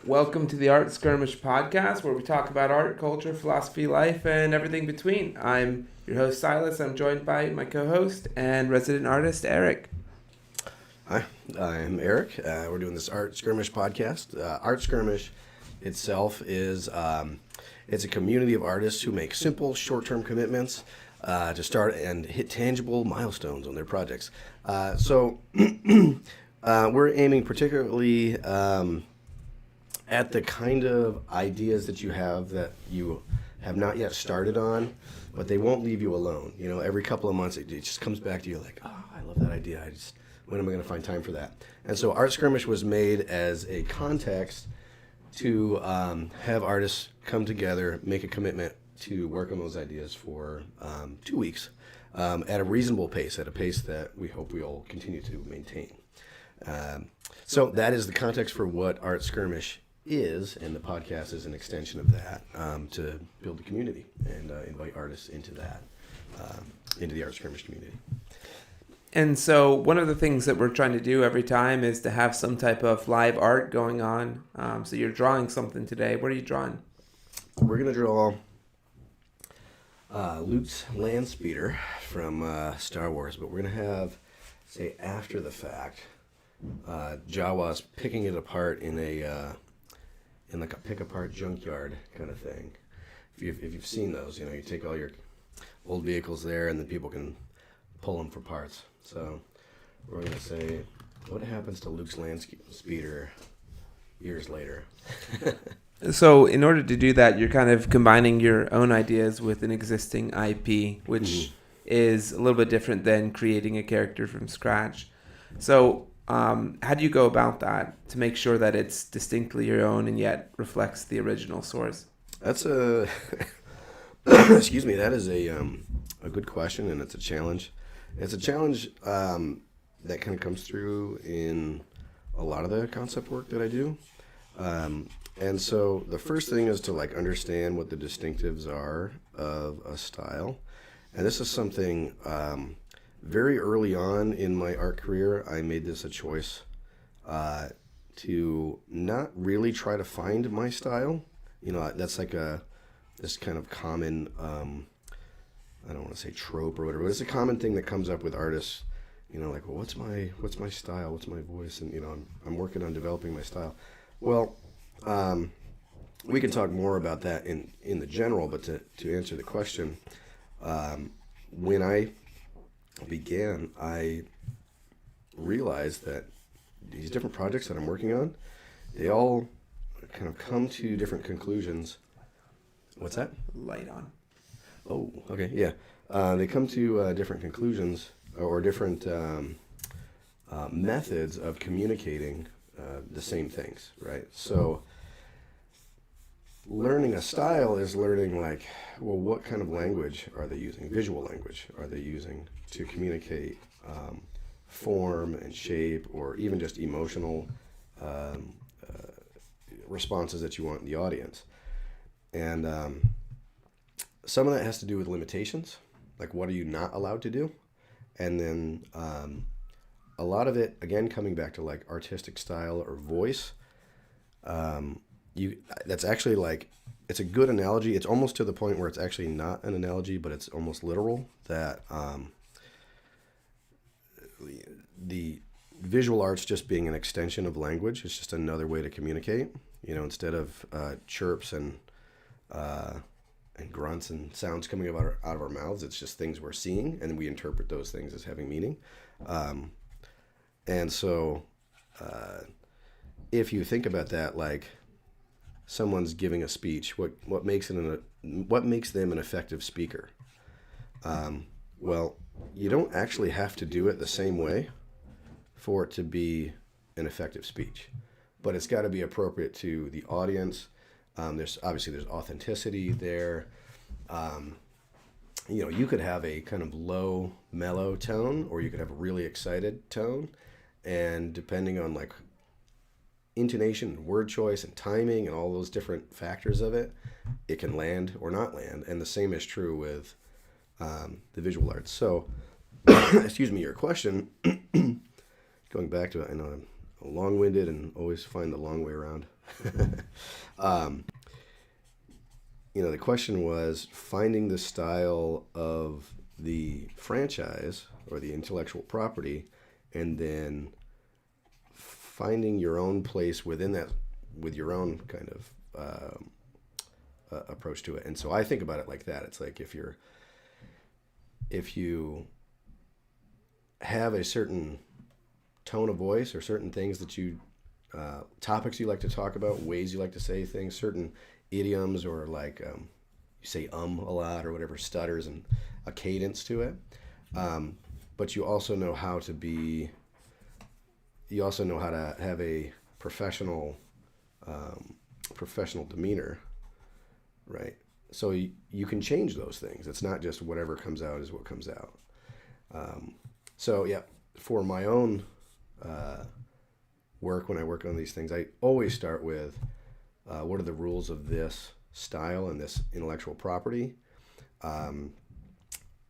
Welcome to the Art Skirmish podcast, where we talk about art, culture, philosophy, life, and everything between. I'm your host, Silas. I'm joined by my co-host and resident artist, Eric. Hi, I'm Eric. We're doing this Art Skirmish podcast. Art Skirmish itself is it's a community of artists who make simple, short-term commitments to start and hit tangible milestones on their projects. So we're aiming particularly at the kind of ideas that you have not yet started on, but they won't leave you alone. You know, every couple of months it just comes back to you like, oh, I love that idea. When am I going to find time for that? And so Art Skirmish was made as a context to have artists come together, make a commitment to work on those ideas for 2 weeks at a reasonable pace, at a pace that we hope we'll continue to maintain. So that is the context for what Art Skirmish is, and the podcast is an extension of that to build a community and invite artists into that, into the Art Skirmish community. And so one of the things that we're trying to do every time is to have some type of live art going on. So you're drawing something today. What are you drawing? We're going to draw Luke's land speeder from Star Wars, but we're going to have, say, after the fact, Jawa's picking it apart in like a pick-apart junkyard kind of thing. If you've seen those, you know, you take all your old vehicles there, and then people can pull them for parts. So we're going to say, what happens to Luke's land speeder years later? So in order to do that, you're kind of combining your own ideas with an existing IP, which is a little bit different than creating a character from scratch. So how do you go about that to make sure that it's distinctly your own and yet reflects the original source? That's excuse me, that is a good question, and it's a challenge. It's a challenge that kind of comes through in a lot of the concept work that I do. And so the first thing is to understand what the distinctives are of a style. And this is something very early on in my art career, I made this a choice to not really try to find my style. You know, that's like this kind of common, I don't want to say trope or whatever, but it's a common thing that comes up with artists. You know, like, well, what's my style? What's my voice? And, you know, I'm working on developing my style. Well, we can talk more about that in the general, but to answer the question, when I began, I realized that these different projects that I'm working on, they all kind of come to different conclusions. What's that? Light on. Oh, okay, yeah. They come to different conclusions or different methods of communicating the same things, right? So learning a style is learning, well, what kind of language are they using? Visual language are they using to communicate form and shape, or even just emotional responses that you want in the audience? And some of that has to do with limitations, like what are you not allowed to do? And then a lot of it, again, coming back to artistic style or voice, that's actually it's a good analogy. It's almost to the point where it's actually not an analogy, but it's almost literal, that the visual arts just being an extension of language. It's just another way to communicate. You know, instead of chirps and grunts and sounds coming out of our mouths, it's just things we're seeing, and we interpret those things as having meaning. And so if you think about that, like someone's giving a speech, what makes them an effective speaker? Well, you don't actually have to do it the same way for it to be an effective speech, but it's got to be appropriate to the audience. There's authenticity there. You know, you could have a kind of low, mellow tone, or you could have a really excited tone, and depending on intonation, word choice, and timing, and all those different factors of it, it can land or not land. And the same is true with the visual arts. So, excuse me, your question, going back to it, I know I'm long-winded and always find the long way around. um, the question was finding the style of the franchise or the intellectual property, and then finding your own place within that with your own kind of approach to it. And so I think about it like that. It's like if you have a certain tone of voice or certain things that you topics you like to talk about, ways you like to say things, certain idioms, or like you say a lot or whatever, stutters and a cadence to it. But you also know how to be. You also know how to have a professional demeanor, right? So you can change those things. It's not just whatever comes out is what comes out. So yeah, for my own work, when I work on these things, I always start with what are the rules of this style and this intellectual property?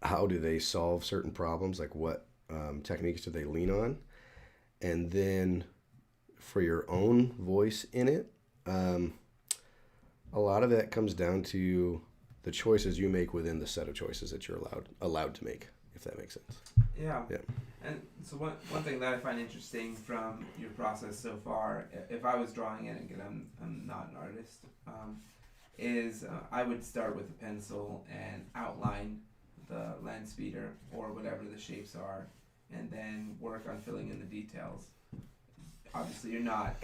How do they solve certain problems? Like what techniques do they lean on? And then for your own voice in it, a lot of that comes down to the choices you make within the set of choices that you're allowed to make, if that makes sense. Yeah. Yeah. And so one thing that I find interesting from your process so far, if I was drawing it, again, I'm not an artist, is I would start with a pencil and outline the land speeder or whatever the shapes are, and then work on filling in the details. Obviously, you're not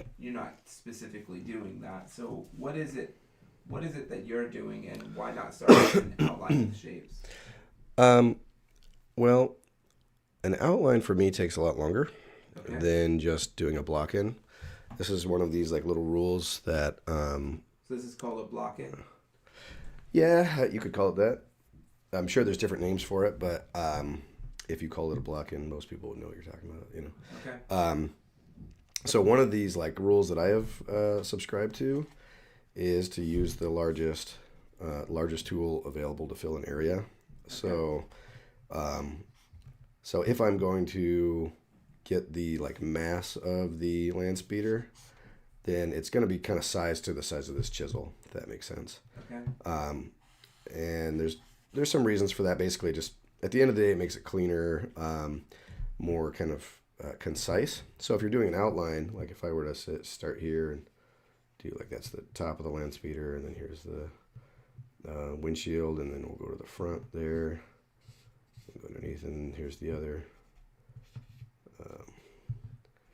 specifically doing that. So what is it that you're doing, and why not start with an outline of the shapes? Well, an outline for me takes a lot longer Okay. than just doing a block in. This is one of these like little rules that. So this is called a block in. Yeah, you could call it that. I'm sure there's different names for it, but if you call it a block in, most people would know what you're talking about. Okay. So one of these like rules that I have subscribed to is to use the largest tool available to fill an area. Okay. So if I'm going to get the like mass of the land speeder, then it's going to be kind of sized to the size of this chisel, if that makes sense. Okay. And there's some reasons for that. Basically, just at the end of the day, it makes it cleaner, more kind of concise. So if you're doing an outline, like if I were to start here and do like that's the top of the land speeder, and then here's the windshield, and then we'll go to the front there, go underneath, and here's the other.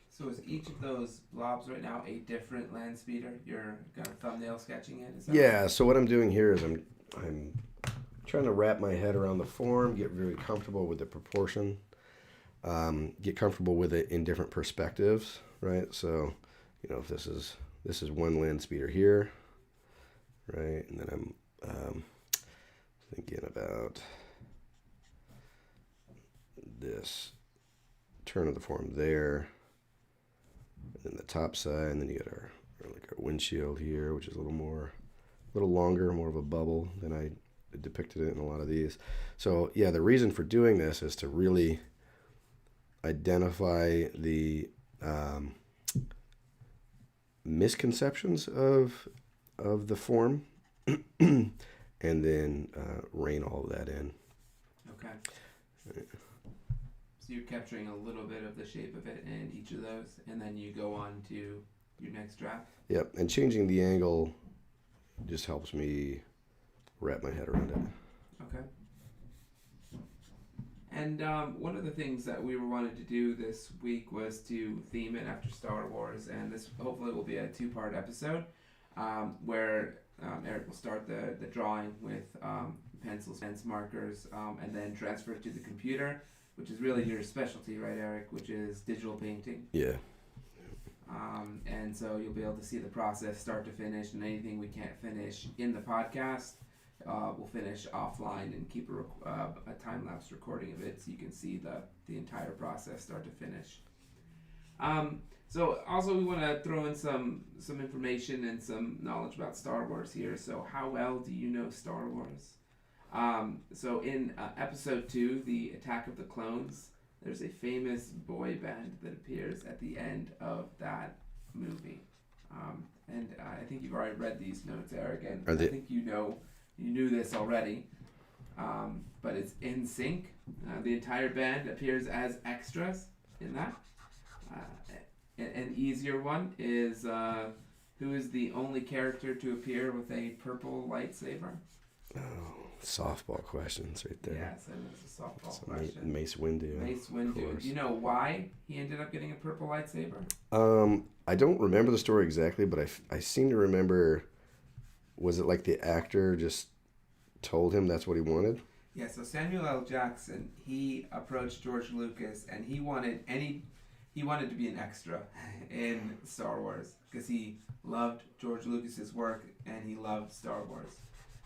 So is each of those blobs right now a different land speeder? You're gonna thumbnail sketching it? Is that Yeah. So what I'm doing here is I'm trying to wrap my head around the form, get very comfortable with the proportion, get comfortable with it in different perspectives, right? So, if this is one land speeder here, right, and then I'm thinking about this turn of the form there, and then the top side, and then you got our windshield here, which is a little longer, more of a bubble than I depicted it in a lot of these. So yeah, the reason for doing this is to really identify the misconceptions of the form, and then rein all of that in. Okay. So you're capturing a little bit of the shape of it in each of those, and then you go on to your next draft. Yep, and changing the angle just helps me wrap my head around it. Okay. And one of the things that we wanted to do this week was to theme it after Star Wars, and this hopefully will be a 2-part episode where Eric will start the drawing with pencils, pens, markers, and then transfer it to the computer, which is really your specialty, right, Eric, which is digital painting. Yeah. And so you'll be able to see the process start to finish, and anything we can't finish in the podcast, we'll finish offline and keep a time-lapse recording of it so you can see the entire process start to finish. So also we want to throw in some information and some knowledge about Star Wars here. So how well do you know Star Wars? So in episode 2, The Attack of the Clones, there's a famous boy band that appears at the end of that movie. And I think you've already read these notes, Eric, and Are they- I think you knew this already. But it's in sync. The entire band appears as extras in that. An easier one is who is the only character to appear with a purple lightsaber? Oh, softball questions right there. Yes, and it's a softball So question. Mace Windu. Mace Windu. Do you know why he ended up getting a purple lightsaber? I don't remember the story exactly, but I seem to remember. Was it like the actor just told him that's what he wanted? Yeah. So Samuel L. Jackson, he approached George Lucas, and he wanted to be an extra in Star Wars because he loved George Lucas's work and he loved Star Wars.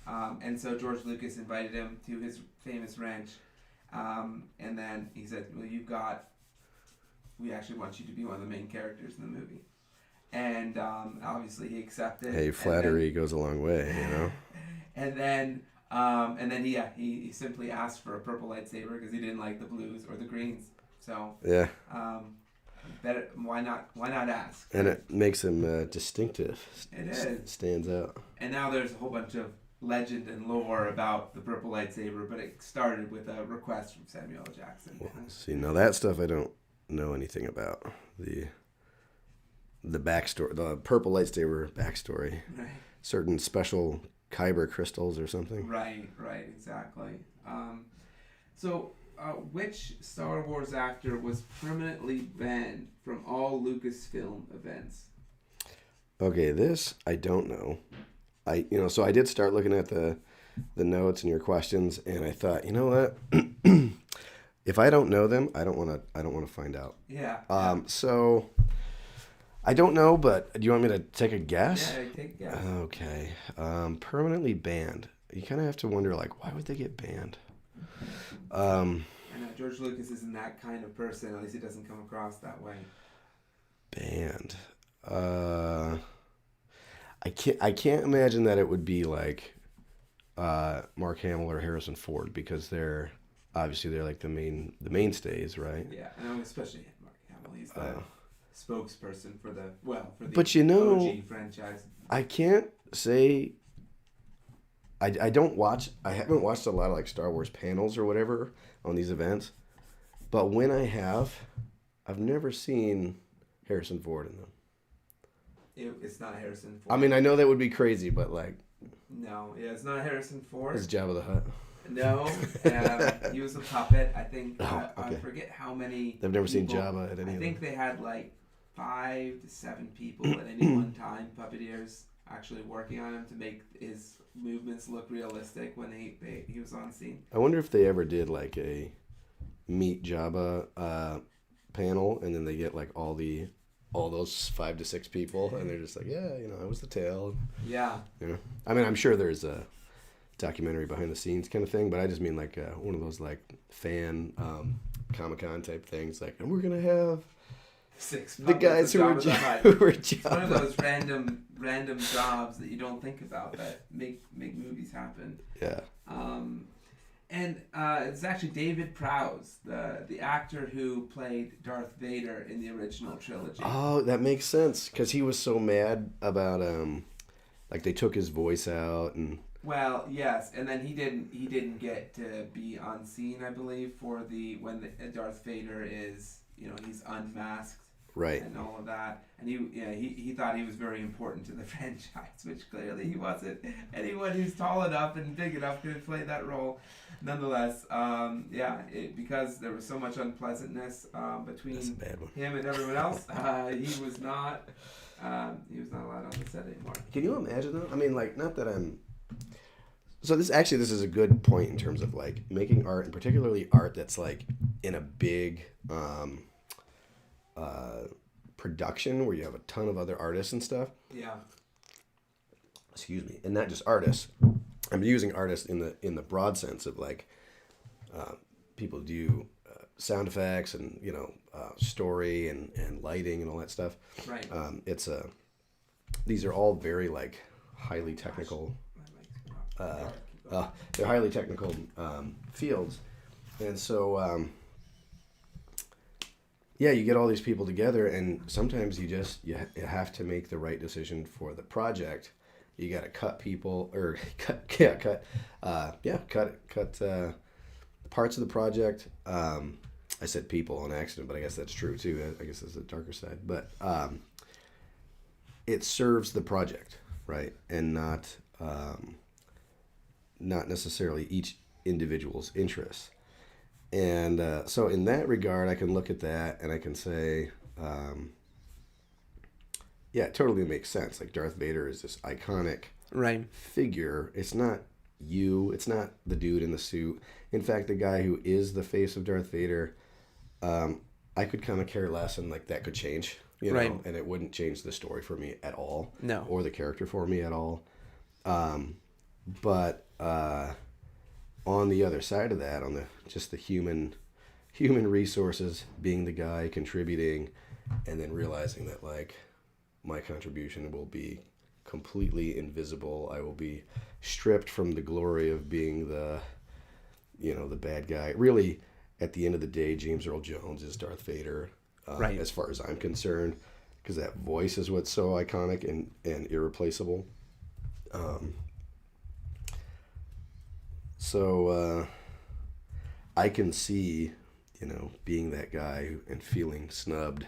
And so George Lucas invited him to his famous ranch, and then he said, "Well, we actually want you to be one of the main characters in the movie." And obviously he accepted. Hey, flattery goes a long way, you know. And then he simply asked for a purple lightsaber because he didn't like the blues or the greens. So yeah. Better. Why not ask? And it makes him distinctive. It is. Stands out. And now there's a whole bunch of legend and lore about the purple lightsaber, but it started with a request from Samuel L. Jackson. Well, see, now that stuff I don't know anything about. The backstory, the purple lightsaber backstory. Right. Certain special kyber crystals or something. Right, exactly. So, which Star Wars actor was permanently banned from all Lucasfilm events? Okay, this I don't know. So I did start looking at the notes and your questions, and I thought, you know what? If I don't know them, I don't want to find out. Yeah. So I don't know, but do you want me to take a guess? Yeah, take a guess. Okay. Permanently banned. You kind of have to wonder, like, why would they get banned? I know George Lucas isn't that kind of person. At least he doesn't come across that way. Banned. I can't imagine that it would be like Mark Hamill or Harrison Ford, because they're like the mainstays, right? Yeah, and especially Mark Hamill. He's the spokesperson for the but you know, OG franchise. I can't say. I haven't watched a lot of like Star Wars panels or whatever on these events, but when I have, I've never seen Harrison Ford in them. It's not Harrison Ford. I mean, I know that would be crazy, but like. No, yeah, it's not Harrison Ford. It's Jabba the Hutt. No, he was a puppet. I think. Okay. I forget how many. I've never seen Jabba at any of them. I think they had like 5 to 7 people at any one time, puppeteers, actually working on him to make his movements look realistic when he was on scene. I wonder if they ever did like a Meet Jabba panel, and then they get like all those 5 to 6 people, and they're just like, yeah, I was the tail. Yeah. I mean, I'm sure there's a documentary behind the scenes kind of thing, but I just mean like one of those like fan Comic-Con type things, like, and we're gonna have 6 the guys who were Jabba. It's one of Jabba. those random jobs that you don't think about that make movies happen. Yeah. And it's actually David Prowse, the actor who played Darth Vader in the original trilogy. Oh, that makes sense, because he was so mad about like they took his voice out and. Well, yes, and then he didn't get to be on scene, I believe, for when Darth Vader is, he's unmasked, right, and all of that, and he thought he was very important to the franchise, which clearly he wasn't. Anyone who's tall enough and big enough could play that role. Nonetheless, because there was so much unpleasantness between him and everyone else, he was not allowed on the set anymore. Can you imagine that? I mean, like, not that I'm. So this is a good point in terms of like making art, and particularly art that's like in a big production where you have a ton of other artists and stuff. Yeah. Excuse me, and not just artists. I'm using artists in the broad sense of like people do sound effects and story and lighting and all that stuff. Right. These are all very like highly technical. They're highly technical fields, and so yeah, you get all these people together, and sometimes you have to make the right decision for the project. You got to cut people or cut parts of the project. I said people on accident, but I guess that's true too. I guess that's the darker side, but it serves the project, right, and not necessarily each individual's interests. And so in that regard, I can look at that and I can say, yeah, it totally makes sense. Like Darth Vader is this iconic figure. It's not you. It's not the dude in the suit. In fact, the guy who is the face of Darth Vader, I could kind of care less, and like that could change, you know, and it wouldn't change the story for me at all, or the character for me at all. But on the other side of that, on the human resources, being the guy contributing, and then realizing that like my contribution will be completely invisible. I will be stripped from the glory of being the bad guy. Really, at the end of the day, James Earl Jones is Darth Vader, as far as I'm concerned, because that voice is what's so iconic and irreplaceable. So I can see, being that guy and feeling snubbed,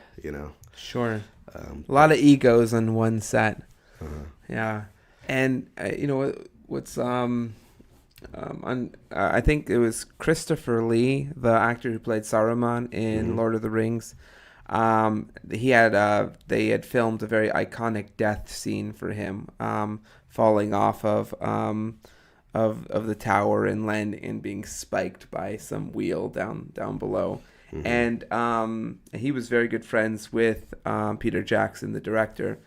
Sure. A lot of egos on one set. Yeah. And, what's I think it was Christopher Lee, the actor who played Saruman in Lord of the Rings. They had filmed a very iconic death scene for him, falling off of the tower and and being spiked by some wheel down below. And he was very good friends with Peter Jackson, the director.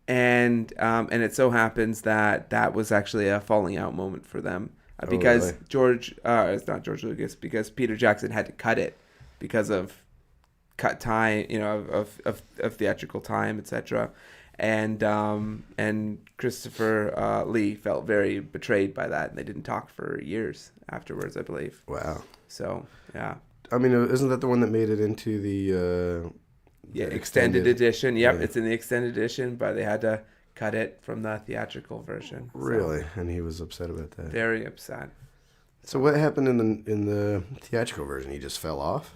And it so happens that was actually a falling out moment for them. Because it's not George Lucas, because Peter Jackson had to cut it because of cut time, of theatrical time, etc. And Christopher Lee felt very betrayed by that, and they didn't talk for years afterwards, I believe. Wow. So, yeah. I mean, isn't that the one that made it into the extended edition? Yep, it's in the extended edition, but they had to cut it from the theatrical version. Really? And he was upset about that. Very upset. So what happened in the theatrical version? He just fell off?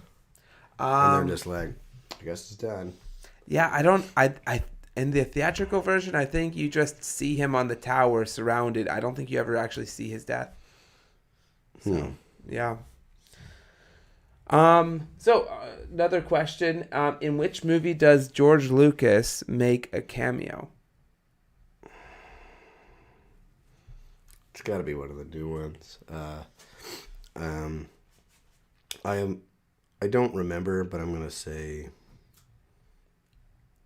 And they're just like, I guess it's done. Yeah, in the theatrical version, I think you just see him on the tower surrounded. I don't think you ever actually see his death. So, yeah. So another question, in which movie does George Lucas make a cameo? It's got to be one of the new ones. I don't remember, but I'm going to say,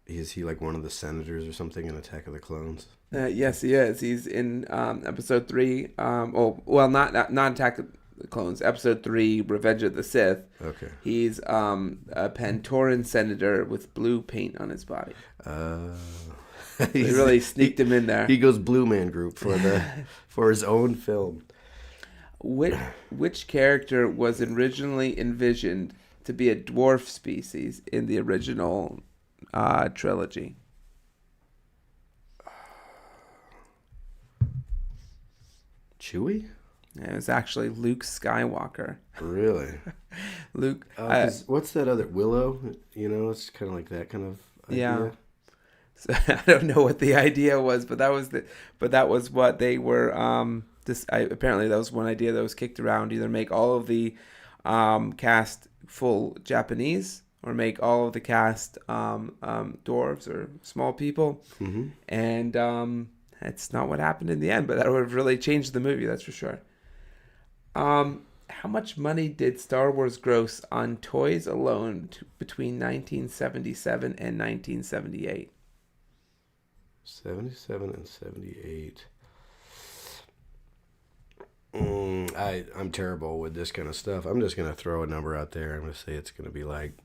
is he like one of the senators or something in Attack of the Clones? Yes, he is. He's in episode 3. Not Attack of the Clones. Episode 3, Revenge of the Sith. Okay. He's a Pantoran senator with blue paint on his body. They really sneaked him in there. He goes Blue Man Group for his own film. Which character was originally envisioned to be a dwarf species in the original trilogy? Chewie? It was actually Luke Skywalker. Really? Luke. What's that other Willow? It's kind of like that kind of idea. Yeah. So, I don't know what the idea was, but that was what they were. Apparently, that was one idea that was kicked around. Either make all of the cast full Japanese, or make all of the cast dwarves or small people. Mm-hmm. And that's not what happened in the end, but that would have really changed the movie. That's for sure. How much money did Star Wars gross on toys alone between 1977 and 1978? 77 and 78. I'm terrible with this kind of stuff. I'm just going to throw a number out there. I'm going to say it's going to be like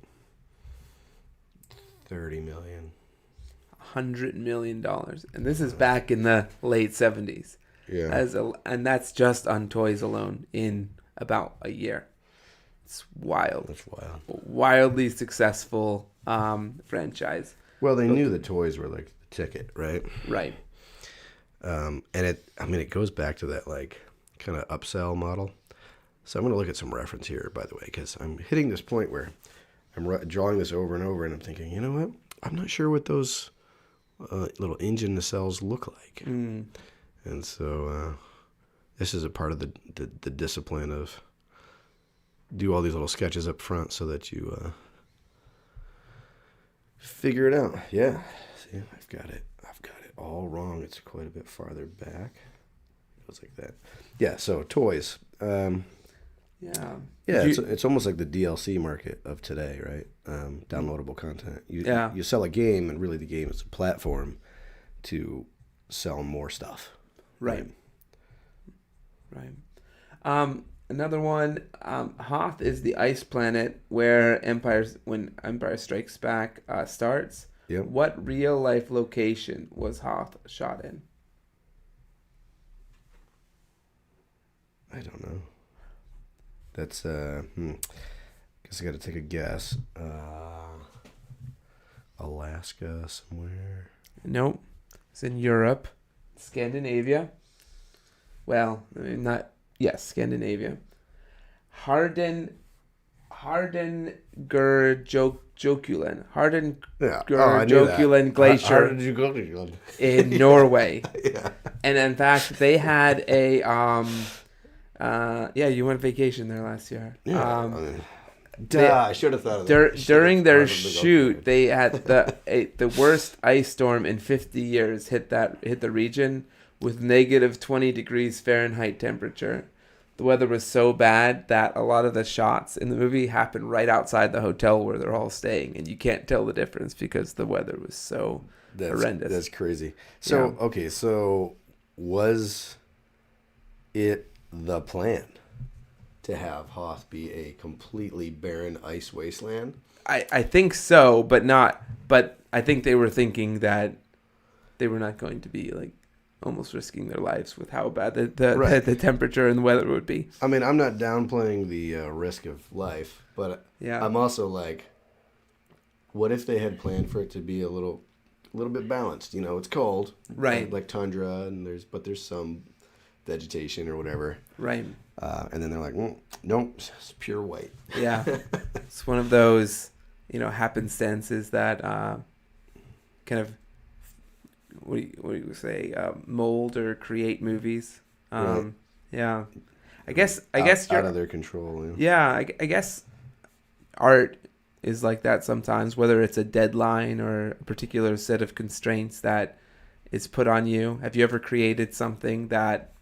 $30 million. $100 million. And this is back in the late 70s. Yeah. And that's just on toys alone in about a year. It's wild. That's wild. Wildly successful franchise. Well, they knew the toys were like the ticket, right? Right. And it goes back to that like kind of upsell model. So I'm going to look at some reference here, by the way, because I'm hitting this point where I'm drawing this over and over, and I'm thinking, you know what? I'm not sure what those little engine nacelles look like. Mm. And so this is a part of the discipline of do all these little sketches up front so that you figure it out. Yeah. See, I've got it all wrong. It's quite a bit farther back. It goes like that. Yeah, so toys. Yeah. Yeah, Did it's almost like the DLC market of today, right? Downloadable content. Yeah. You sell a game, and really the game is a platform to sell more stuff. Right. Another one, Hoth is the ice planet where when Empire Strikes Back starts. Yep. What real life location was Hoth shot in? I don't know. That's guess I got to take a guess. Alaska somewhere. Nope. It's in Europe, Scandinavia. Well, Scandinavia. Hardangerjokulen. Hardangerjokulen Glacier. How did you go to in Norway. Yeah. And in fact, they had a you went vacation there last year. Yeah. I should have thought of that. During their shoot, they had the worst ice storm in 50 years hit the region with negative 20 degrees Fahrenheit temperature. The weather was so bad that a lot of the shots in the movie happened right outside the hotel where they're all staying, and you can't tell the difference because the weather was so horrendous. That's crazy. So, okay, so was it the plan to have Hoth be a completely barren ice wasteland? I think so, but I think they were thinking that they were not going to be like almost risking their lives with how bad the temperature and the weather would be. I mean, I'm not downplaying the risk of life, but I'm also like, what if they had planned for it to be a little bit balanced? You know, it's cold, right? Like tundra, and there's some vegetation or whatever, right? And then they're like, nope, it's pure white. Yeah, it's one of those happenstances that kind of what do you say mold or create movies. Right. Yeah, I guess you're out of their control. Yeah, I guess art is like that sometimes, whether it's a deadline or a particular set of constraints that is put on you. Have you ever created something that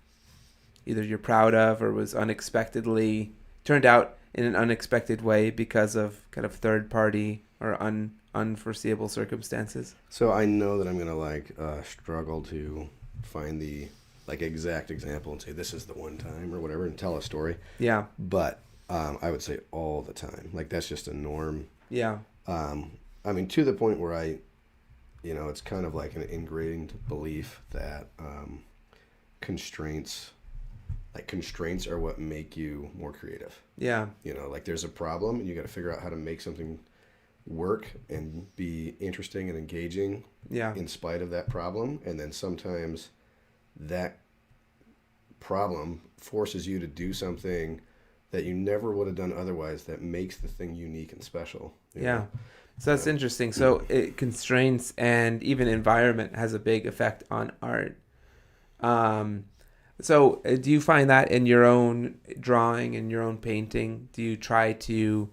either you're proud of or was unexpectedly turned out in an unexpected way because of kind of third party or unforeseeable circumstances? So I know that I'm gonna struggle to find the exact example and say this is the one time or whatever and tell a story. Yeah. But I would say all the time. Like that's just a norm. Yeah. I mean, to the point where it's kind of like an ingrained belief that constraints are what make you more creative. Yeah. Like there's a problem and you got to figure out how to make something work and be interesting and engaging. Yeah. In spite of that problem, and then sometimes that problem forces you to do something that you never would have done otherwise that makes the thing unique and special. You know? So that's interesting. So constraints and even environment has a big effect on art. So do you find that in your own drawing and your own painting? Do you try to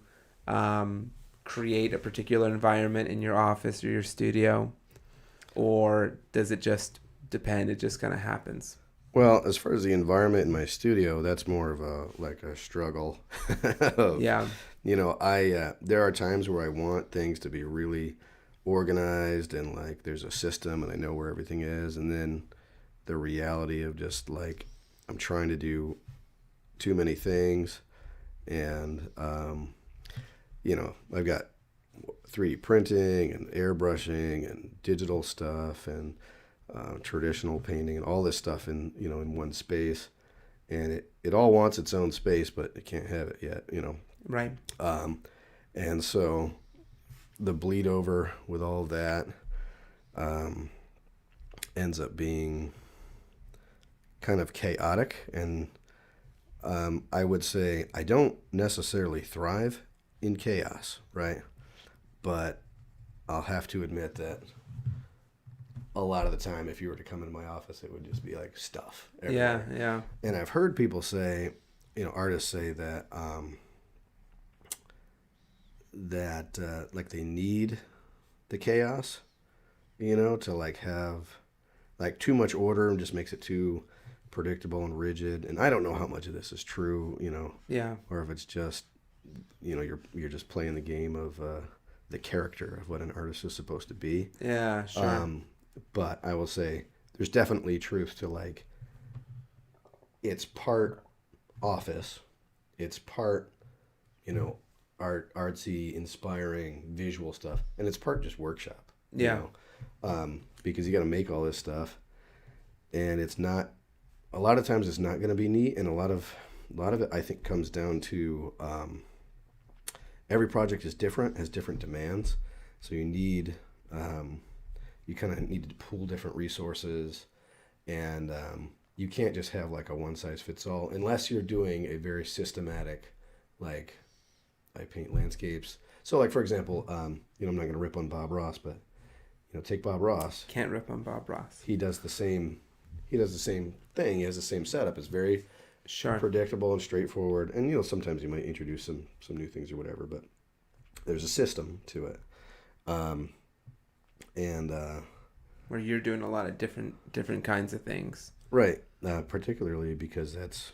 create a particular environment in your office or your studio? Or does it just depend? It just kind of happens? Well, as far as the environment in my studio, that's more of a struggle. Yeah. There are times where I want things to be really organized and like there's a system and I know where everything is. And then the reality of just like I'm trying to do too many things. And, I've got 3D printing and airbrushing and digital stuff and traditional painting and all this stuff in one space, and it all wants its own space, but it can't have it yet, Right. And so the bleed over with all of that ends up being kind of chaotic. And I would say I don't necessarily thrive in chaos, right? But I'll have to admit that a lot of the time, if you were to come into my office, it would just be like stuff everywhere. Yeah. And I've heard people say, artists say that like they need the chaos, to like have like too much order and just makes it too predictable and rigid. And I don't know how much of this is true, Yeah. or if it's just, you're just playing the game of the character of what an artist is supposed to be. Yeah, sure. But I will say there's definitely truth to like, it's part office, it's part, artsy, inspiring, visual stuff, and it's part just workshop. Yeah. Because you got to make all this stuff, and it's not. A lot of times it's not going to be neat, and a lot of it I think comes down to every project is different, has different demands, so you need you kind of need to pool different resources, and you can't just have like a one size fits all unless you're doing a very systematic, like I paint landscapes. So like for example, I'm not going to rip on Bob Ross, but take Bob Ross. Can't rip on Bob Ross. He does the same thing. He has the same setup. It's very predictable and straightforward. And sometimes you might introduce some new things or whatever, but there's a system to it. Where you're doing a lot of different kinds of things. Right. Particularly because that's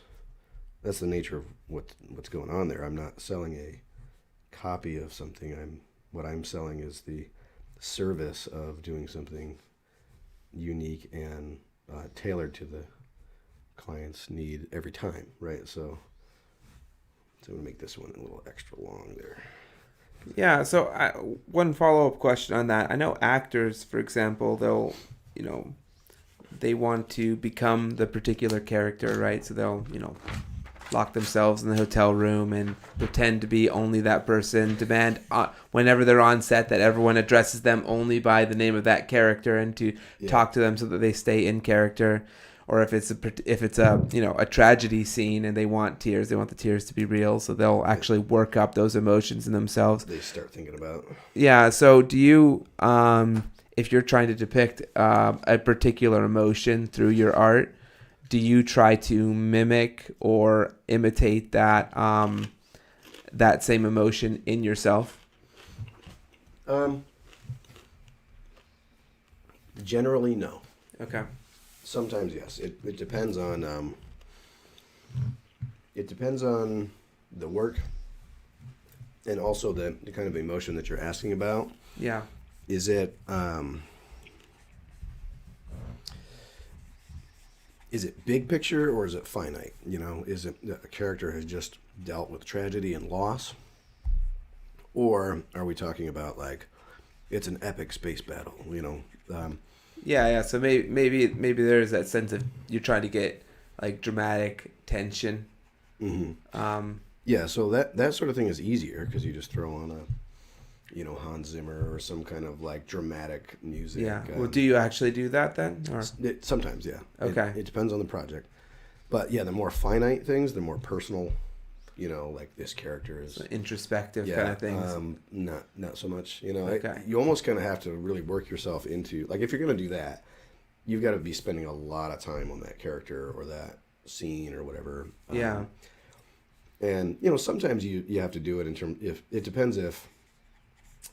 the nature of what's going on there. I'm not selling a copy of something. What I'm selling is the service of doing something unique and tailored to the client's need every time, right? So I'm gonna make this one a little extra long there. Yeah. So one follow-up question on that. I know actors, for example, they'll, they want to become the particular character, right? So they'll, lock themselves in the hotel room and pretend to be only that person, demand whenever they're on set that everyone addresses them only by the name of that character, and to talk to them so that they stay in character. Or if it's a tragedy scene and they want the tears to be real, so they'll actually work up those emotions in themselves. They start thinking about. Yeah. So do you, if you're trying to depict a particular emotion through your art, do you try to mimic or imitate that that same emotion in yourself? Generally, no. Okay. Sometimes yes. It depends on the work, and also the kind of emotion that you're asking about. Yeah. Is it big picture or is it finite? Is it a character has just dealt with tragedy and loss, or are we talking about like it's an epic space battle? Yeah. So maybe there's that sense of you're trying to get like dramatic tension. Mm-hmm. Yeah. So that sort of thing is easier because you just throw on a Hans Zimmer or some kind of like dramatic music. Yeah. Well, do you actually do that then? Or? Sometimes, yeah. Okay. It depends on the project. But yeah, the more finite things, the more personal, like this character is. Introspective kind of things. Not so much. Okay. You almost kind of have to really work yourself into, like if you're going to do that, you've got to be spending a lot of time on that character or that scene or whatever. Yeah. And, sometimes you have to do it if it depends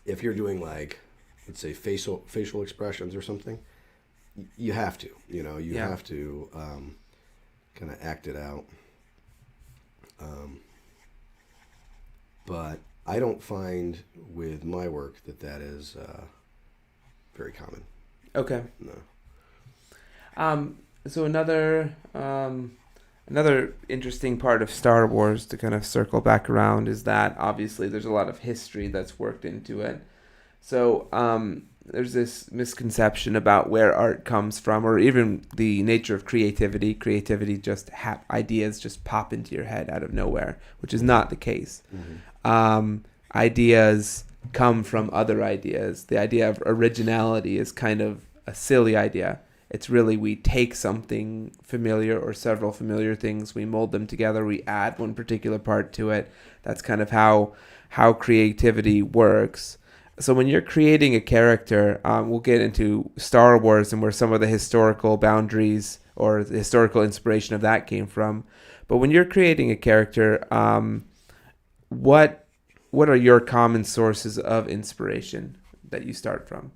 if you're doing like, let's say facial expressions or something, you have to, have to kind of act it out. But I don't find with my work that is very common. Okay. No. So another interesting part of Star Wars, to kind of circle back around, is that obviously there's a lot of history that's worked into it. So there's this misconception about where art comes from, or even the nature of creativity. Creativity just ideas just pop into your head out of nowhere, which is not the case. Mm-hmm. Ideas come from other ideas. The idea of originality is kind of a silly idea. It's really we take something familiar or several familiar things, we mold them together, we add one particular part to it. That's kind of how creativity works. So when you're creating a character, we'll get into Star Wars and where some of the historical boundaries or the historical inspiration of that came from. But when you're creating a character, what are your common sources of inspiration that you start from?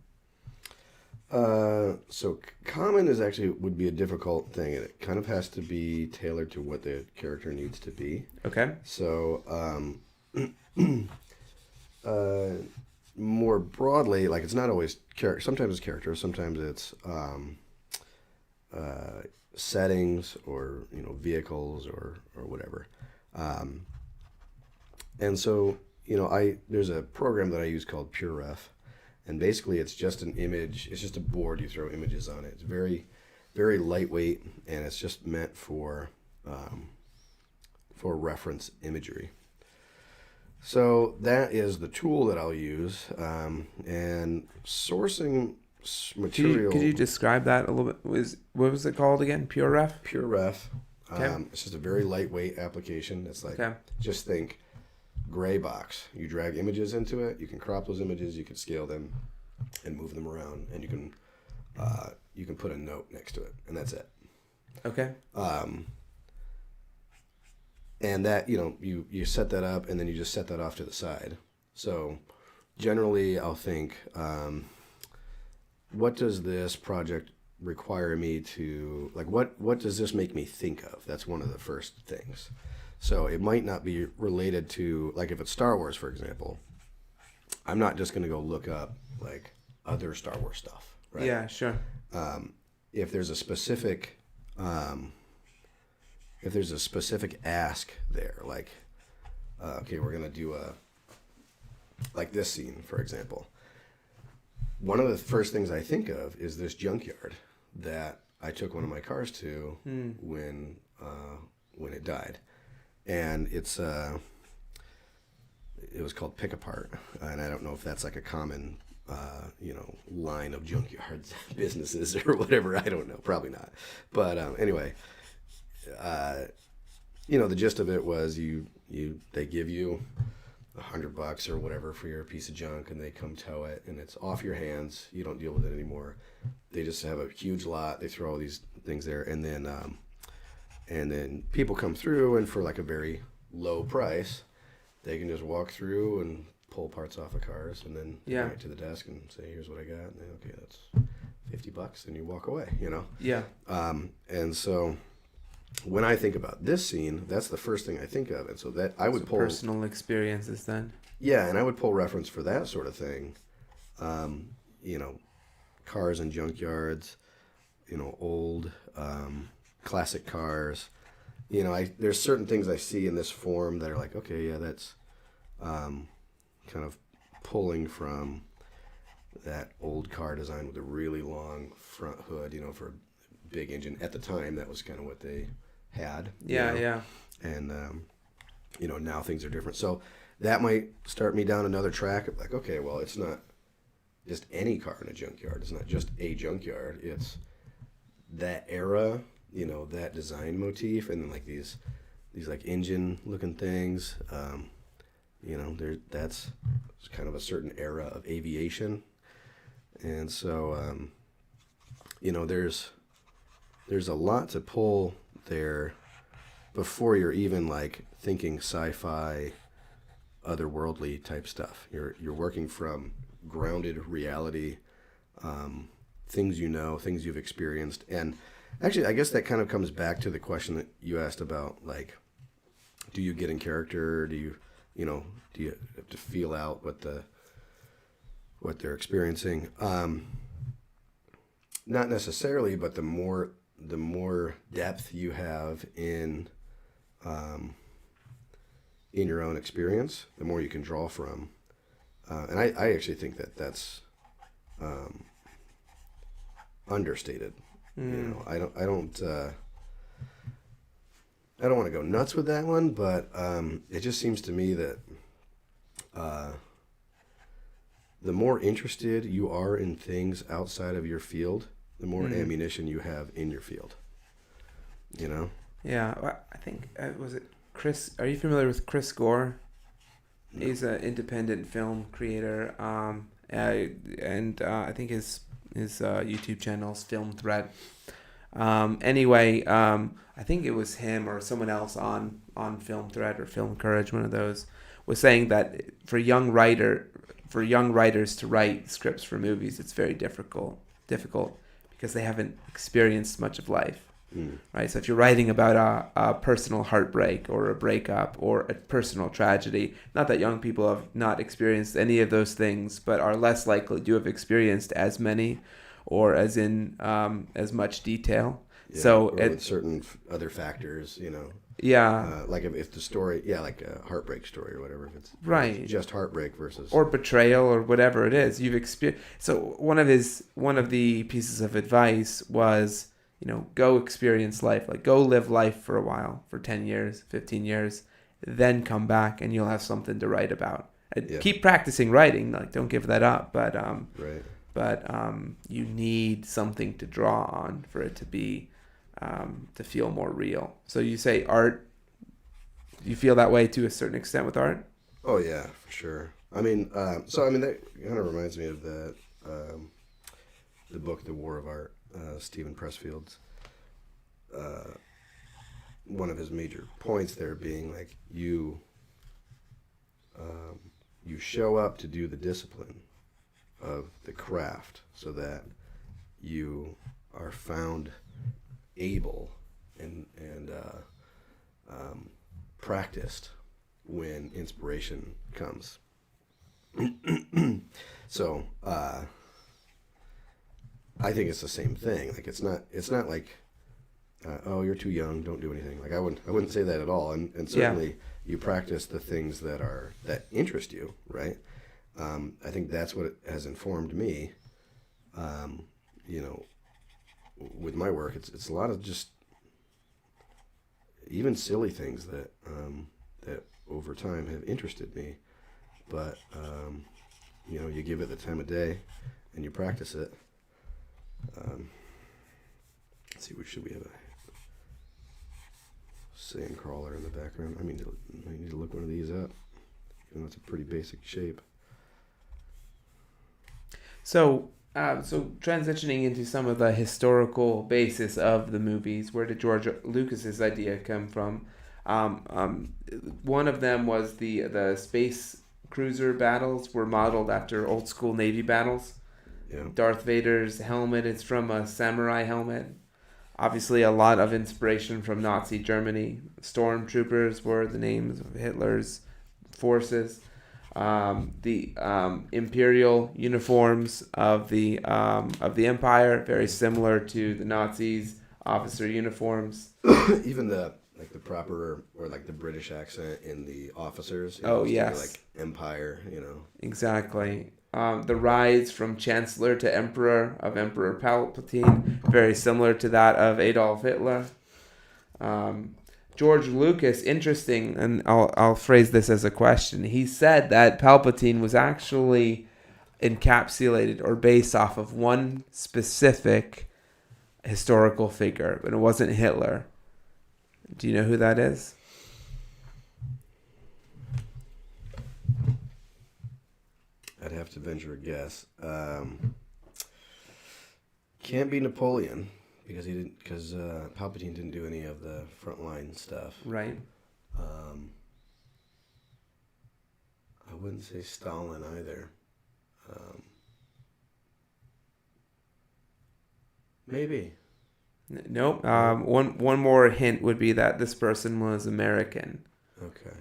So common is actually would be a difficult thing, and it kind of has to be tailored to what the character needs to be. Okay. So, more broadly, like it's not always character. Sometimes it's character. Sometimes it's settings or vehicles or whatever. And so there's a program that I use called PureRef. And basically, it's just an image. It's just a board. You throw images on it. It's very, very lightweight, and it's just meant for reference imagery. So that is the tool that I'll use. And sourcing material. Could you describe that a little bit? What was it called again? PureRef? PureRef. Okay. It's just a very lightweight application. It's like, just think gray box. You drag images into it. You can crop those images. You can scale them and move them around, and you can put a note next to it, and that's it. Okay. And that you set that up, and then you just set that off to the side. So generally, I'll think, what does this project require me to like? What does this make me think of? That's one of the first things. So it might not be related to, like if it's Star Wars, for example, I'm not just going to go look up like other Star Wars stuff, right? Yeah, sure. If there's a specific, ask there, like, okay, we're going to do like this scene, for example. One of the first things I think of is this junkyard that I took one of my cars to when it died. And it was called Pick Apart, and I don't know if that's like a common, line of junkyard businesses or whatever. I don't know, probably not. But anyway, the gist of it was they give you $100 or whatever for your piece of junk, and they come tow it, and it's off your hands. You don't deal with it anymore. They just have a huge lot. They throw all these things there, and then people come through, and for like a very low price, they can just walk through and pull parts off of cars, and then bring it to the desk and say, "Here's what I got." And then, okay, that's $50, and you walk away. Yeah. And so when I think about this scene, that's the first thing I think of, and so that I would pull personal experiences then. Yeah, and I would pull reference for that sort of thing. Cars and junkyards, old. Classic cars, there's certain things I see in this form that are like, okay, yeah, that's kind of pulling from that old car design with a really long front hood, for a big engine. At the time, that was kind of what they had. Yeah. And, now things are different. So that might start me down another track of like, okay, well, it's not just any car in a junkyard. It's not just a junkyard. It's that era, that design motif, and then like these like engine looking things. That's kind of a certain era of aviation, and so there's a lot to pull there before you're even like thinking sci-fi, otherworldly type stuff. You're working from grounded reality, things things you've experienced. And actually, I guess that kind of comes back to the question that you asked about, like, do you get in character? Do you have to feel out what they're experiencing? Not necessarily, but the more depth you have in your own experience, the more you can draw from. And I actually think that's understated. I don't want to go nuts with that one, but it just seems to me that the more interested you are in things outside of your field, the more ammunition you have in your field. You know? Yeah, well, I think was it Chris? Are you familiar with Chris Gore? No. He's an independent film creator, and I think his YouTube channel's Film Threat. Anyway, I think it was him or someone else on Film Threat or Film Courage, one of those, was saying that for young writers to write scripts for movies, it's very difficult because they haven't experienced much of life. Right, so if you're writing about a personal heartbreak or a breakup or a personal tragedy, not that young people have not experienced any of those things, but are less likely to have experienced as many or as in as much detail. Yeah, so or with certain other factors, you know. Yeah. Like if the story, like a heartbreak story or whatever, if it's right, just heartbreak versus or betrayal or whatever it is you've experienced. So one of the pieces of advice was, go experience life, like go live life for a while, for 10 years, 15 years, then come back and you'll have something to write about. Keep practicing writing, like don't give that up, but right. But you need something to draw on for it to be to feel more real. So you say art. Do you feel that way to a certain extent with art? Oh yeah, for sure. I mean, that kind of reminds me of the book, The War of Art, Stephen Pressfield's. One of his major points there being like you show up to do the discipline of the craft so that you are found able and practiced when inspiration comes. So I think it's the same thing. Like it's not like oh, you're too young, don't do anything. Like I wouldn't say that at all. And certainly you practice the things that interest you, right? I think that's what has informed me. With my work, it's a lot of just even silly things that over time have interested me. But you give it the time of day, and you practice it. Let's see, should we have a sand crawler in the background? I need to look one of these up. Even though it's a pretty basic shape. So transitioning into some of the historical basis of the movies, where did George Lucas's idea come from? One of them was the space cruiser battles were modeled after old school Navy battles. Yeah. Darth Vader's helmet is from a samurai helmet. Obviously, a lot of inspiration from Nazi Germany. Stormtroopers were the names of Hitler's forces. The imperial uniforms of the empire, very similar to the Nazis' officer uniforms. Even the proper or like the British accent in the officers. Yes. Like empire, Exactly. The rise from Chancellor to Emperor of Emperor Palpatine, very similar to that of Adolf Hitler. George Lucas, interesting, and I'll phrase this as a question. He said that Palpatine was actually encapsulated or based off of one specific historical figure, but it wasn't Hitler. Do you know who that is? I'd have to venture a guess. Can't be Napoleon. Because Palpatine didn't do any of the frontline stuff. Right. I wouldn't say Stalin either. Maybe. Nope. One more hint would be that this person was American. Okay.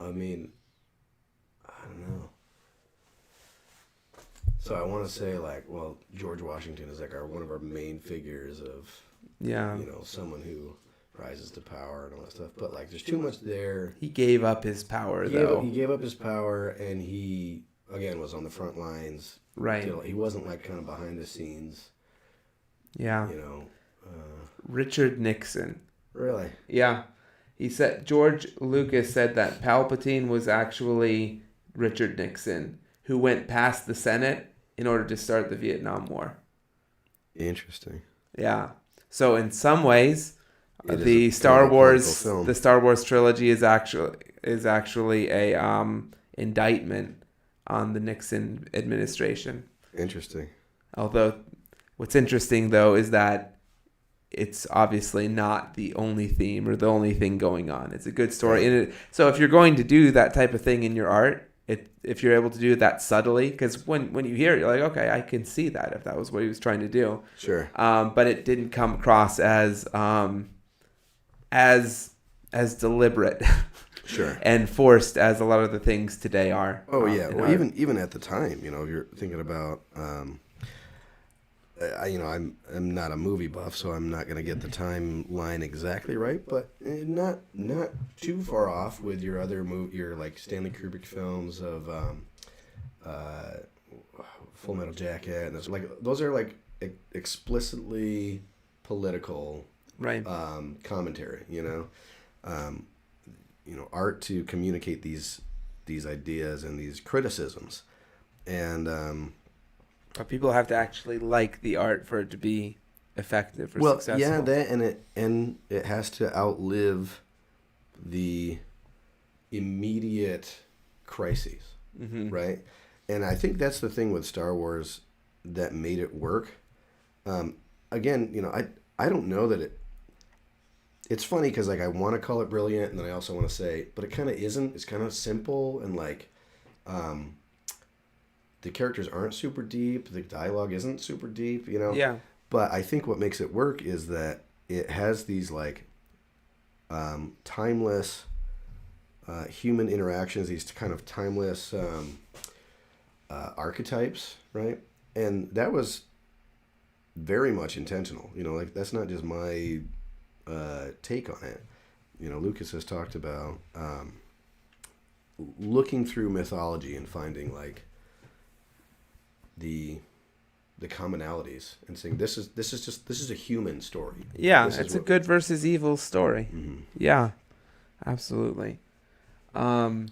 I don't know. So I want to say George Washington is like one of our main figures of, someone who rises to power and all that stuff. But there's too much there. He gave up his power, He gave up his power, and he again was on the front lines. Right. He wasn't kind of behind the scenes. Yeah. Richard Nixon. Really? Yeah. He said George Lucas said that Palpatine was actually Richard Nixon, who went past the Senate in order to start the Vietnam War. Interesting. Yeah. So in some ways, It is the a Star kind of a Wars, political film. the Star Wars trilogy is actually a indictment on the Nixon administration. Interesting. Although, what's interesting though is that it's obviously not the only theme or the only thing going on. It's a good story, and so if you're going to do that type of thing in your art, if you're able to do that subtly, because when you hear it, you're like, okay, I can see that if that was what he was trying to do. Sure. But it didn't come across as deliberate. Sure. And forced as a lot of the things today are. Oh yeah. Well, even at the time, if you're thinking about, I'm not a movie buff, so I'm not gonna get the timeline exactly right, but not too far off with your other your like Stanley Kubrick films of Full Metal Jacket, and those are like explicitly political, right? Commentary, art to communicate these ideas and these criticisms, and but people have to actually like the art for it to be effective or successful. Yeah, that and it has to outlive the immediate crises, right? And I think that's the thing with Star Wars that made it work. Again, I don't know that it's funny because like I want to call it brilliant, and then I also want to say, but it kind of isn't. It's kind of simple, and like, the characters aren't super deep. The dialogue isn't super deep, Yeah. But I think what makes it work is that it has these like, timeless, human interactions. These kind of timeless archetypes, right? And that was very much intentional. Like that's not just my take on it. Lucas has talked about looking through mythology and finding like the commonalities and saying this is a human story. Yeah, it's a good versus evil story. Mm-hmm. Yeah, absolutely. And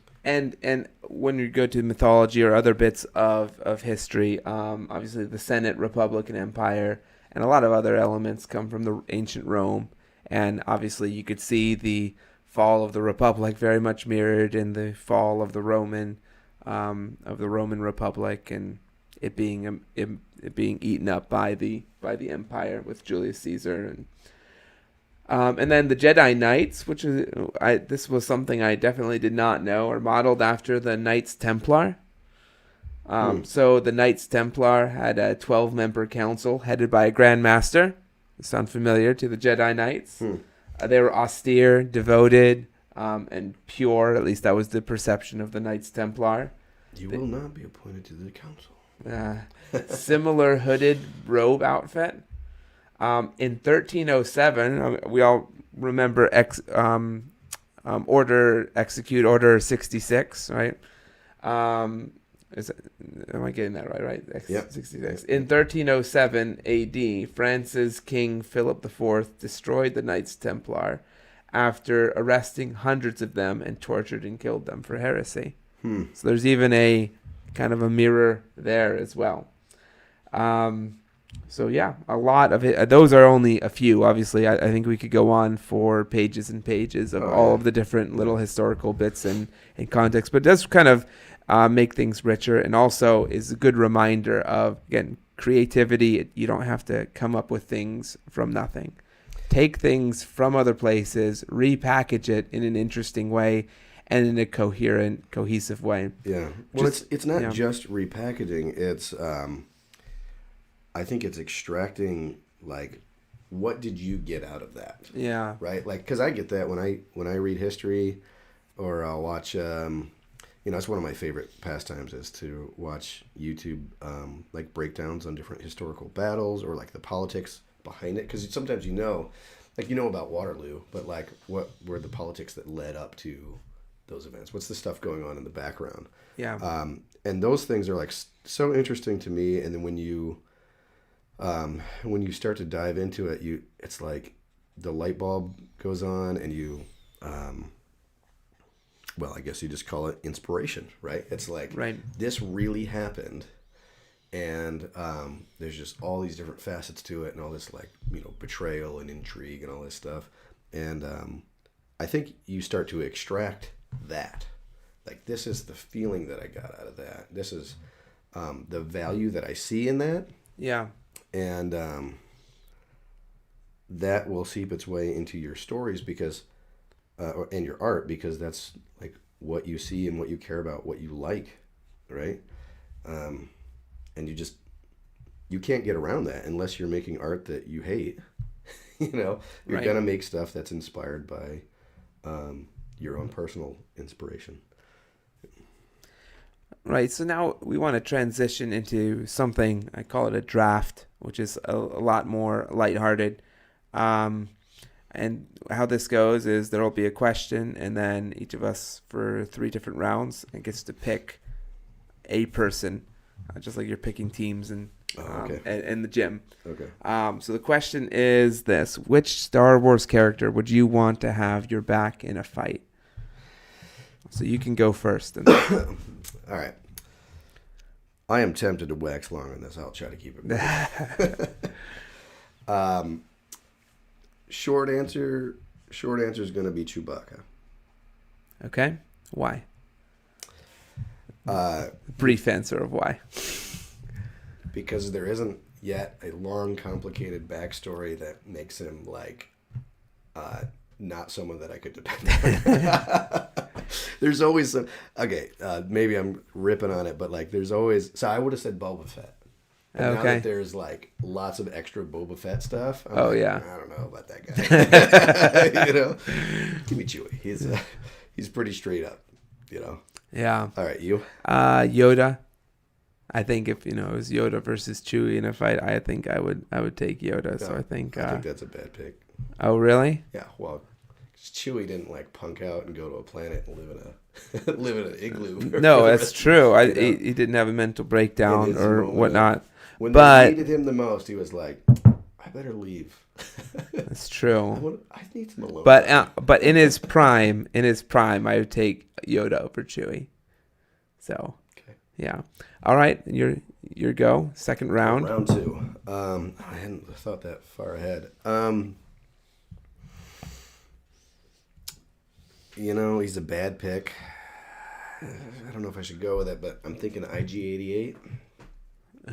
when you go to mythology or other bits of history, obviously the Senate, Republic, and Empire, and a lot of other elements come from the ancient Rome. And obviously you could see the fall of the Republic very much mirrored in the fall of the Roman Republic, and it being eaten up by the Empire with Julius Caesar, and then the Jedi Knights, which is this was something I definitely did not know, are modeled after the Knights Templar. So the Knights Templar had a 12-member council headed by a Grand Master. Sound familiar to the Jedi Knights? They were austere, devoted, and pure. At least that was the perception of the Knights Templar. You will not be appointed to the council. Similar hooded robe outfit. In 1307, we all remember Order 66, right? Am I getting that right? Right? Yep. 66. In 1307 A.D., France's King Philip IV destroyed the Knights Templar after arresting hundreds of them and tortured and killed them for heresy. So there's even a kind of a mirror there as well. So yeah, a lot of it. Those are only a few. Obviously, I think we could go on for pages and pages of all of the different little historical bits and context. But it does kind of make things richer, and also is a good reminder of, again, creativity. You don't have to come up with things from nothing. Take things from other places, repackage it in an interesting way, and in a coherent, cohesive way. Yeah. Well, it's not just repackaging. It's I think it's extracting, like, what did you get out of that? Yeah. Right? Like, because I get that when I read history, or I'll watch, it's one of my favorite pastimes is to watch YouTube, like, breakdowns on different historical battles, or, like, the politics behind it. Because sometimes about Waterloo, but, like, what were the politics that led up to those events? What's the stuff going on in the background? Yeah. And those things are, like, so interesting to me. And then when you start to dive into it, it's like the light bulb goes on, and you well, I guess you just call it inspiration, right? It's like, Right. this really happened, and there's just all these different facets to it, and all this, like, betrayal and intrigue and all this stuff. And I think you start to extract that. Like, this is the feeling that I got out of that. This is the value that I see in that. Yeah. And that will seep its way into your stories because, and your art, because that's like what you see and what you care about, what you like, right? And you can't get around that unless you're making art that you hate. You're Right. gonna make stuff that's inspired by your own personal inspiration. Right. So now we want to transition into something, I call it a draft, which is a lot more lighthearted. And how this goes is there will be a question, and then each of us, for 3 different rounds, gets to pick a person, just like you're picking teams in the gym. Okay. So the question is this: which Star Wars character would you want to have your back in a fight? So you can go first. All right. I am tempted to wax long on this. I'll try to keep it brief. Short answer is going to be Chewbacca. Okay. Why? Brief answer of why. Because there isn't yet a long, complicated backstory that makes him like not someone that I could depend on. There's always some. Okay, maybe I'm ripping on it, but like, there's always. So I would have said Boba Fett. And now that there's like lots of extra Boba Fett stuff, I don't know about that guy. Give me Chewie. He's pretty straight up. Yeah. All right, you. Yoda. I think if it was Yoda versus Chewie in a fight, I think I would take Yoda. So I think that's a bad pick. Oh, really? Yeah. Well, Chewie didn't like punk out and go to a planet and live in an igloo. No, that's true. He didn't have a mental breakdown or whatnot. When they needed him the most, he was like, "I better leave." That's true. I need some alone. But in his prime, I would take Yoda over Chewie. So, yeah. All right, your go. Second round. Round 2. I hadn't thought that far ahead. He's a bad pick. I don't know if I should go with it, but I'm thinking IG-88.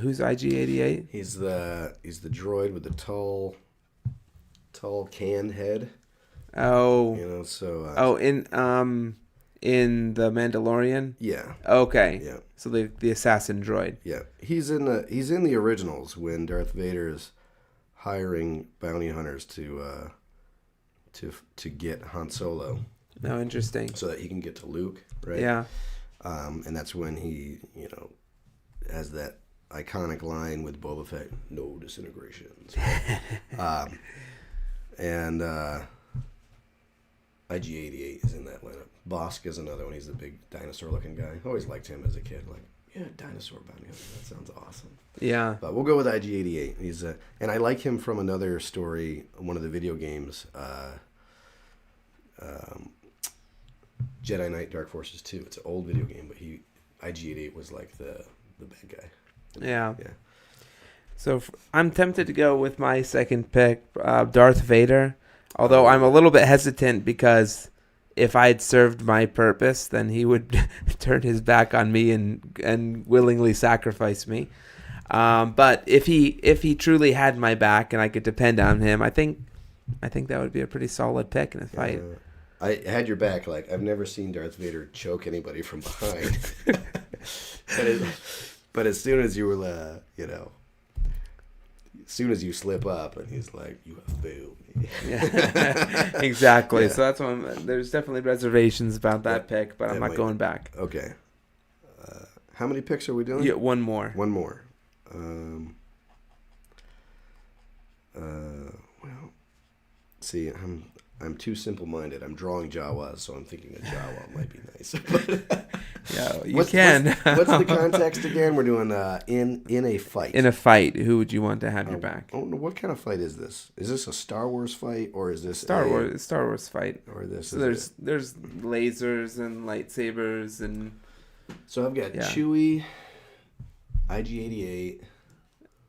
Who's IG-88? He's the droid with the tall can head. Oh. In the Mandalorian. Yeah. Okay. Yeah. So the assassin droid. Yeah. He's in the originals when Darth Vader is hiring bounty hunters to get Han Solo. Oh, interesting. So that he can get to Luke, right? Yeah. And that's when he, has that iconic line with Boba Fett, "No disintegrations." And IG-88 is in that lineup. Bosk is another one. He's the big dinosaur-looking guy. Always liked him as a kid. Like, yeah, dinosaur bounty hunter. That sounds awesome. Yeah. But we'll go with IG-88. He's and I like him from another story, one of the video games, Jedi Knight Dark Forces 2. It's an old video game, but IG-88 was like the bad guy. Yeah. Yeah. So I'm tempted to go with my second pick, Darth Vader. Although I'm a little bit hesitant because if I'd served my purpose, then he would turn his back on me and willingly sacrifice me. But if he truly had my back and I could depend on him, I think that would be a pretty solid pick in a fight. I had your back. Like, I've never seen Darth Vader choke anybody from behind. But as soon as you were, as soon as you slip up and he's like, "You have failed me." Yeah. Exactly. Yeah. So that's why there's definitely reservations about that pick, but I'm not going back. Okay. How many picks are we doing? Yeah, one more. One more. Well, see, I'm too simple-minded. I'm drawing Jawas, so I'm thinking a Jawa might be nice. Yeah, you can. What's the context again? We're doing in a fight. In a fight, who would you want to have your back? Oh, what kind of fight is this? Is this a Star Wars fight or is this Star Wars fight? Or this? So there's lasers and lightsabers and. So I've got Chewie, IG-88,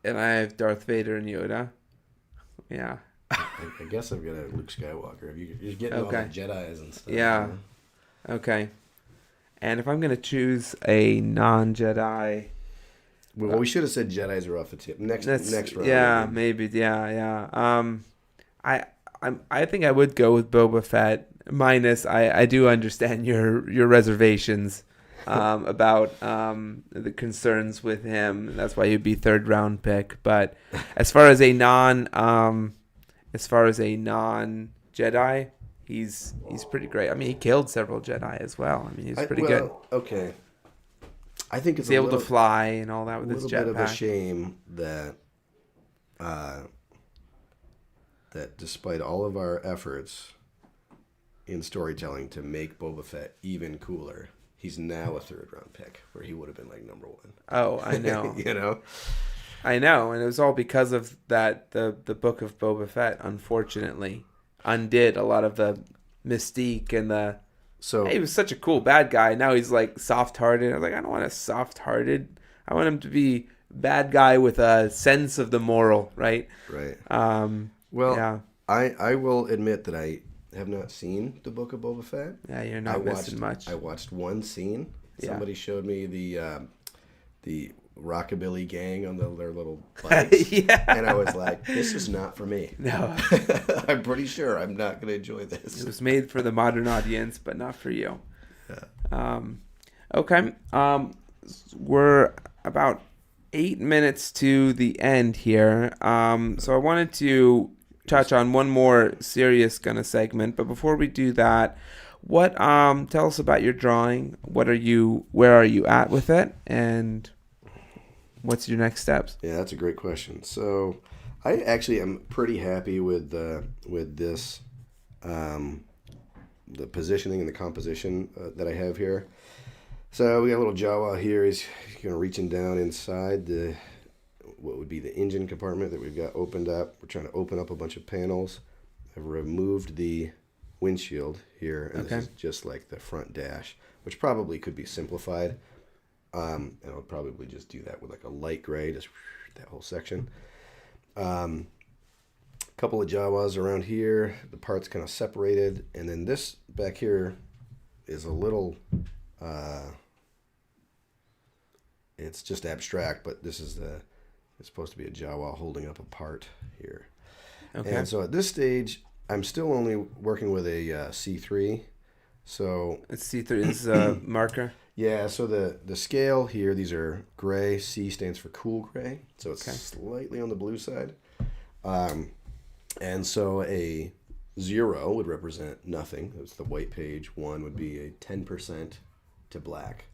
and I have Darth Vader and Yoda. Yeah. I guess I've got a Luke Skywalker. You're getting all the Jedis and stuff. Yeah. You know? Okay. And if I'm going to choose a non-Jedi... Well, we should have said Jedis are off the tip. Next round. Yeah, maybe. Yeah. I think I would go with Boba Fett. Minus, I do understand your reservations about the concerns with him. That's why he'd be third round pick. But as far as a non-Jedi, he's pretty great. I mean, he killed several Jedi as well. I mean, he's pretty good. Okay. I think it's he's able to fly and all that with his jetpack. A little bit of a shame that that despite all of our efforts in storytelling to make Boba Fett even cooler, he's now a third round pick where he would have been like number one. Oh, I know. You know? I know, and it was all because of that. The book of Boba Fett, unfortunately, undid a lot of the mystique and the. So hey, he was such a cool bad guy. Now he's like soft-hearted. I was like, I don't want a soft-hearted. I want him to be bad guy with a sense of the moral, right? Right. Well, yeah. I will admit that I have not seen the book of Boba Fett. Yeah, you're not missing much. I watched one scene. Yeah. Somebody showed me the Rockabilly gang on their little bikes. Yeah. And I was like, this is not for me. No. I'm pretty sure I'm not going to enjoy this. It was made for the modern audience, but not for you. Yeah. Okay. We're about 8 minutes to the end here. So I wanted to touch on one more serious kind of segment, but before we do that, tell us about your drawing. Where are you at with it? And what's your next steps? Yeah, that's a great question. So, I actually am pretty happy with this, the positioning and the composition that I have here. So we got a little Jawa here. He's going to reaching down inside what would be the engine compartment that we've got opened up. We're trying to open up a bunch of panels. I've removed the windshield here, and This is just like the front dash, which probably could be simplified. And I'll probably just do that with like a light gray, just that whole section. Couple of Jawas around here. The parts kind of separated, and then this back here is a little. It's just abstract, but this is it's supposed to be a Jawa holding up a part here. Okay. And so at this stage, I'm still only working with a C3. So it's C3 is a marker. Yeah, so the scale here, these are gray. C stands for cool gray, so it's slightly on the blue side. And so a 0 would represent nothing. That's the white page. 1 would be a 10% to black.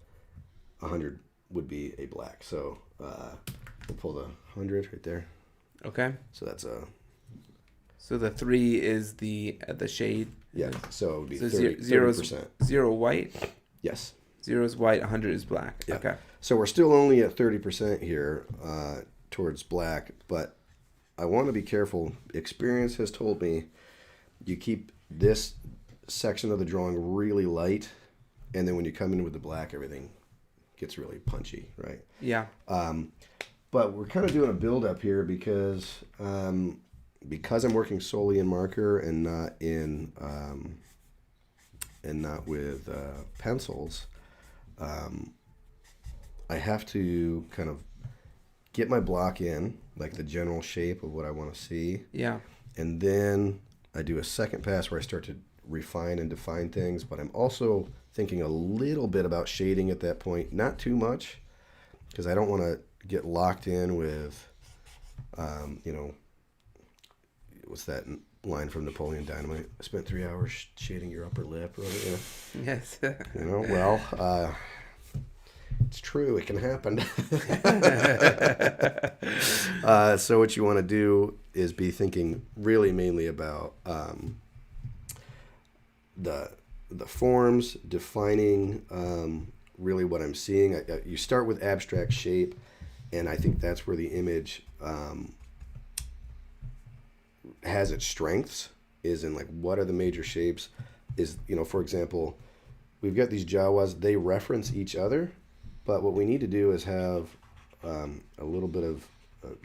100 would be a black. So we'll pull the 100 right there. Okay. So that's a. So the 3 is the shade. Yeah. So it would be 30%. 0 white. Yes. 0 is white, 100 is black. Yeah. Okay. So we're still only at 30% here towards black, but I want to be careful. Experience has told me you keep this section of the drawing really light, and then when you come in with the black, everything gets really punchy, right? Yeah. But we're kind of doing a build-up here because I'm working solely in marker and not with pencils. I have to kind of get my block in, like the general shape of what I want to see. Yeah. And then I do a second pass where I start to refine and define things, but I'm also thinking a little bit about shading at that point. Not too much, because I don't want to get locked in with, what's that line from Napoleon Dynamite? I spent 3 hours shading your upper lip. Yes. It's true. It can happen. So what you want to do is be thinking really mainly about the forms, defining really what I'm seeing. You start with abstract shape, and I think that's where the image has its strengths, is in like what are the major shapes. Is, for example, we've got these Jawas, they reference each other, but what we need to do is have a little bit of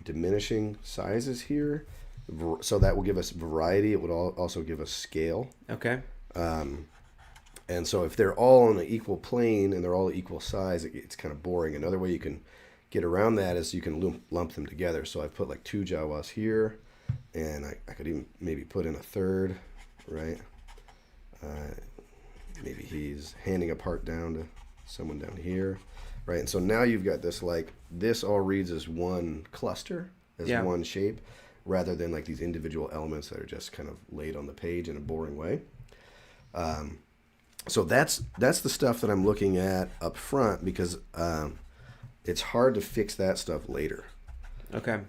diminishing sizes here, so that will give us variety. It would also give us scale. Okay. And so if they're all on an equal plane and they're all equal size, it's kind of boring. Another way you can get around that is you can lump them together. So I've put like 2 Jawas here, and I could even maybe put in a third, right? Maybe he's handing a part down to someone down here, right? And so now you've got this, like, this all reads as one cluster, as one shape, rather than like these individual elements that are just kind of laid on the page in a boring way. So that's the stuff that I'm looking at up front, because it's hard to fix that stuff later. Okay.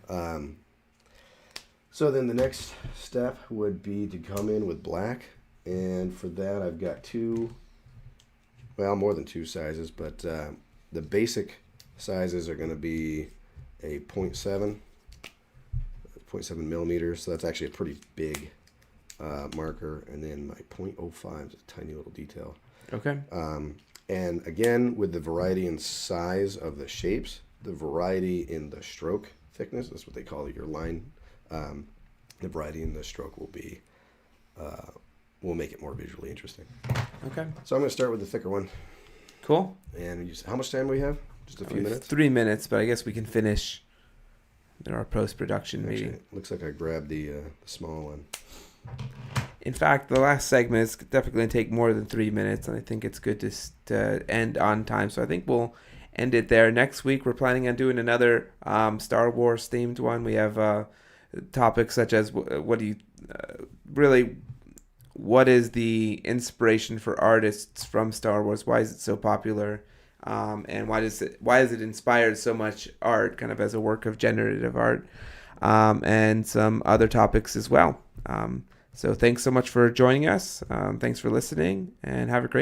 So then the next step would be to come in with black, and for that I've got more than 2 sizes, but the basic sizes are going to be a 0.7 millimeters, so that's actually a pretty big marker, and then my 0.05 is a tiny little detail. Okay. And again, with the variety and size of the shapes, the variety in the stroke thickness, that's what they call your line, the variety in the stroke will make it more visually interesting. Okay. So I'm going to start with the thicker one. Cool. And how much time do we have? Just a few minutes? 3 minutes, but I guess we can finish our post-production meeting. Actually, looks like I grabbed the small one. In fact, the last segment is definitely going to take more than 3 minutes, and I think it's good to end on time. So I think we'll end it there. Next week, we're planning on doing another Star Wars themed one. We have topics such as what is the inspiration for artists from Star Wars? Why is it so popular? And why has it inspired so much art, kind of as a work of generative art, and some other topics as well. So thanks so much for joining us. Thanks for listening, and have a great